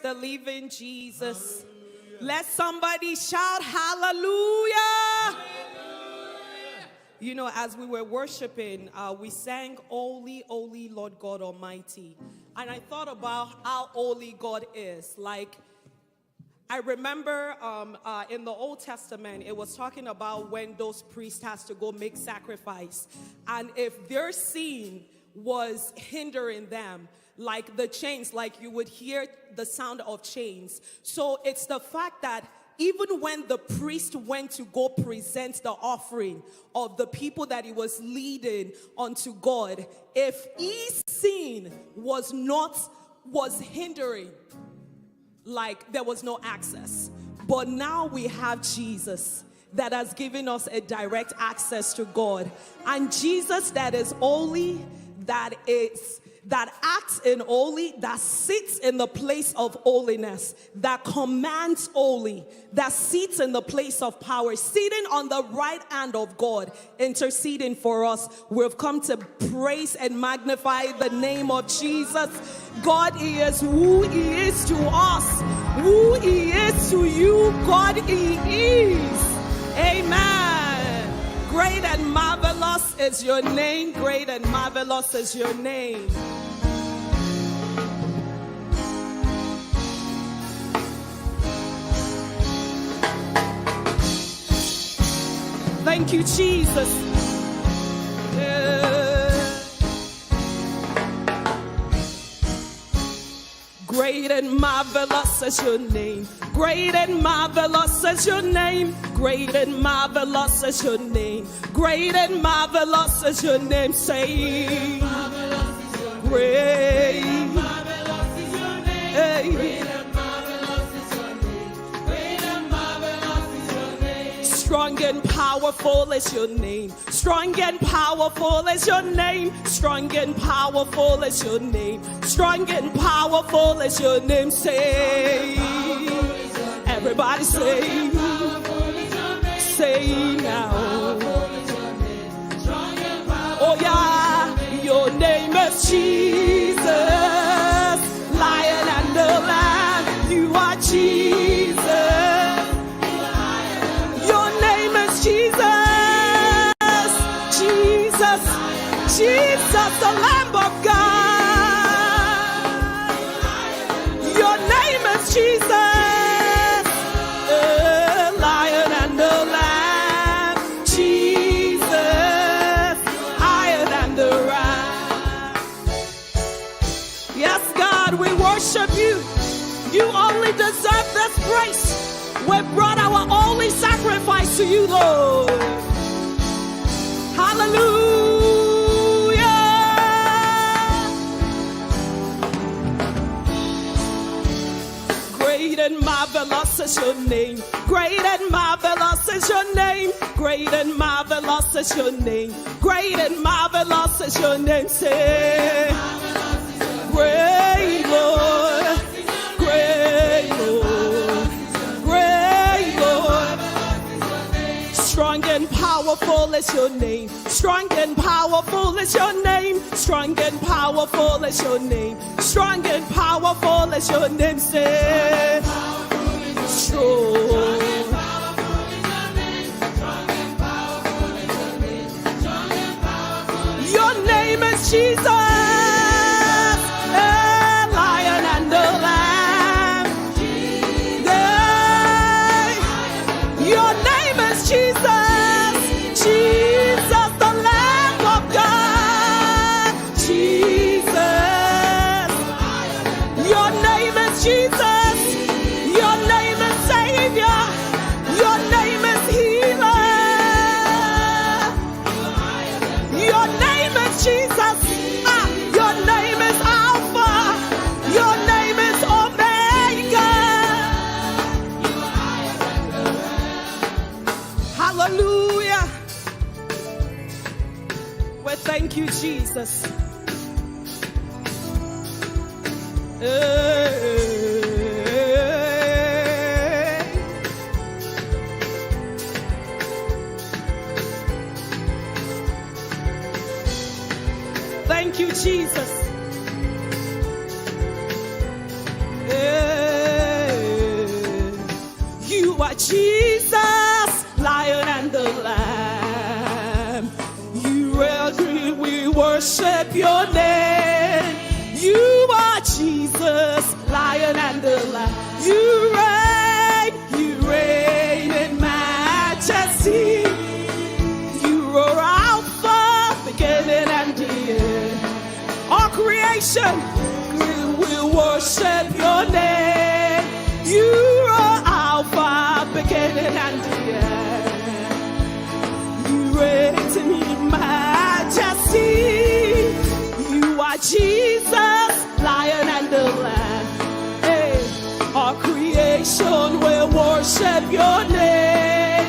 Praise the living Jesus. Hallelujah. Let somebody shout hallelujah. Hallelujah. You know, as we were worshiping, we sang, Holy, Holy, Lord God Almighty. And I thought about how holy God is. Like, I remember in the Old Testament, it was talking about when those priests has to go make sacrifice. And if their sin was hindering them, like the chains, like you would hear the sound of chains. So it's the fact that even when the priest went to go present the offering of the people that he was leading unto God, if his sin was hindering, like there was no access. But now we have Jesus that has given us a direct access to God. And Jesus that is holy, that acts in holy, that sits in the place of holiness, that commands holy, that sits in the place of power, sitting on the right hand of God, interceding for us. We've come to praise and magnify the name of Jesus. God, He is who He is to us, who He is to you. God, He is. Amen. Great and marvelous is your name. Great and marvelous is your name. Thank you, Jesus. Great and marvelous is your name. Great and marvelous is your name. Great and marvelous is your name. Great and marvelous is your name. Say, great and marvelous is your name. Great and marvelous is your name. Great and marvelous is your name. Strong and powerful is your name. Strong and powerful is your name. Strong and powerful is your name. Strong and powerful is your name. Say, everybody say, say now. Oh yeah, your name is Jesus, Lion and the Lamb. You are Jesus. Your name is Jesus, Jesus, Jesus, the Lamb of God. Your name is Jesus, Lion and the Lamb. Jesus, Lion and the Lamb. Yes, God, we worship you. You only deserve this praise. We brought our only sacrifice to you, Lord. Hallelujah. Great and marvelous is your name. Great and marvelous is your name. Great and marvelous is your name. Great and marvelous is your name. Say, great Lord, great Lord, great Lord. Strong and powerful is your name. Strong and powerful is your name. Strong and powerful is your name. Strong and powerful is your name. Say, strong. Your name is Jesus, Lion and the Lamb. Your name is Jesus, Jesus, the Lamb of God. Jesus, your name is Jesus. Your name is Savior. Your name is Healer. Your name is Jesus. Your name is Alpha. Your name is Omega. Hallelujah. We thank you, Jesus. Thank you, Jesus. Jesus, Lion and the Lamb. You reign, we worship your name. You are Jesus, Lion and the Lamb. You reign in majesty. You are Alpha, beginning and the end. All creation, we will worship your name. You are Alpha, beginning and the end. You reign in majesty. You are Jesus, Lion and the Lamb. Hey, our creation will worship your name.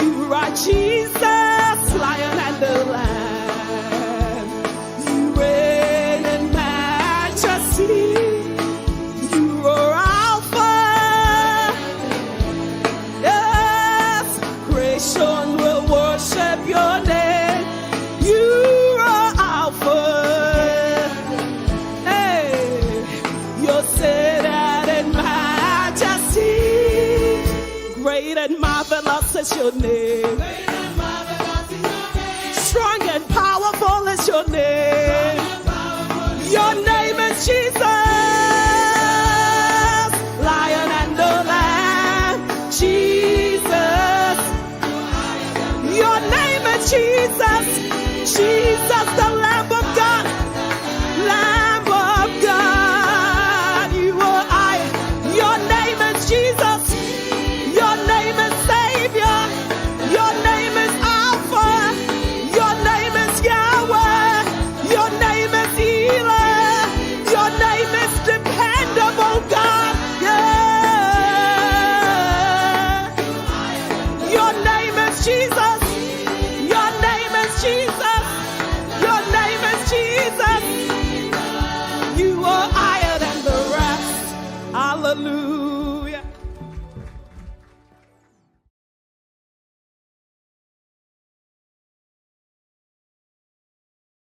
You are Jesus, Lion and the Lamb. You reign in majesty. You are Alpha. Yes, creation will worship your name. You are Alpha. Great and marvelous is your name. Strong and powerful is your name. Your name is Jesus, Lion and the Lamb. Jesus. Your name is Jesus, Jesus the Lamb